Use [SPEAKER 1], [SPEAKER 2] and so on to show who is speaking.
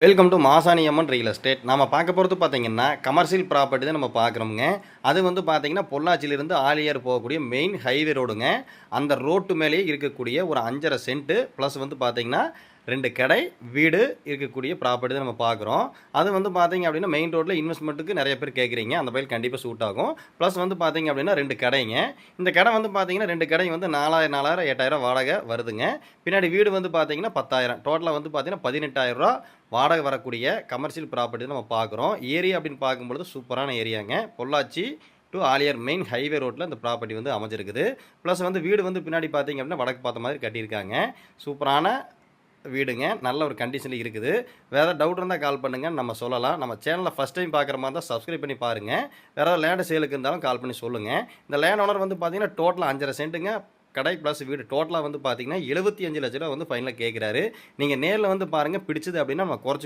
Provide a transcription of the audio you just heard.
[SPEAKER 1] Welcome to Masani Amman real estate. நம்ம பார்க்க போகிறது பார்த்தீங்கன்னா கமர்ஷியல் ப்ராப்பர்ட்டி தான் நம்ம பார்க்குறோமுங்க. அது வந்து பார்த்தீங்கன்னா பொள்ளாச்சியிலிருந்து ஆலியார் போகக்கூடிய மெயின் ஹைவே ரோடுங்க. அந்த ரோட்டு மேலேயே இருக்கக்கூடிய ஒரு 5.5 சென்ட்டு ப்ளஸ் வந்து பார்த்தீங்கன்னா 2 கடை வீடு இருக்கக்கூடிய ப்ராப்பர்ட்டி தான் நம்ம பார்க்குறோம். அது வந்து பார்த்தீங்க அப்படின்னா மெயின் ரோட்டில் இன்வெஸ்ட்மெண்ட்டுக்கு நிறைய பேர் கேட்குறீங்க. அந்த பயில் கண்டிப்பாக சூட் ஆகும். ப்ளஸ் வந்து பார்த்தீங்க அப்படின்னா 2 கடைங்க. இந்த கடை வந்து பார்த்தீங்கன்னா 2 கடை வந்து 4000 8,000 வாடகை வருதுங்க. பின்னாடி வீடு வந்து பார்த்தீங்கன்னா 10,000 டோட்டலாக வந்து பார்த்தீங்கன்னா 18,000 வாடகை வரக்கூடிய கமர்ஷியல் ப்ராப்பர்ட்டி நம்ம பார்க்குறோம். ஏரியா அப்படின்னு பார்க்கும்பொழுது சூப்பரான ஏரியாங்க. Pollachi to Aliyar main highway ரோட்டில் இந்த ப்ராப்பர்ட்டி வந்து அமைஞ்சிருக்குது. ப்ளஸ் வந்து வீடு வந்து பின்னாடி பார்த்தீங்க அப்படின்னா வடக்கு பார்த்த மாதிரி கட்டியிருக்காங்க. சூப்பரான வீடுங்க. நல்ல ஒரு கண்டிஷனில் இருக்குது. வேறு டவுட் இருந்தால் கால் பண்ணுங்கள், நம்ம சொல்லலாம். நம்ம சேனலை ஃபஸ்ட் டைம் பார்க்குற மாதிரி இருந்தால் சப்ஸ்கிரைப் பண்ணி பாருங்கள். வேறு ஏதாவது லேண்டு சேலுக்கு இருந்தாலும் கால் பண்ணி சொல்லுங்கள். இந்த லேண்ட் ஓனர் வந்து பார்த்தீங்கன்னா டோட்டலாக 5.5 சென்ட்டுங்க. கடை ப்ளஸ் வீடு டோட்டலாக வந்து பார்த்தீங்கன்னா 75 லட்ச ரூபா வந்து ஃபைனலாக கேட்குறாரு. நீங்கள் நேரில் வந்து பாருங்கள், பிடிச்சது அப்படின்னா நம்ம குறைச்சி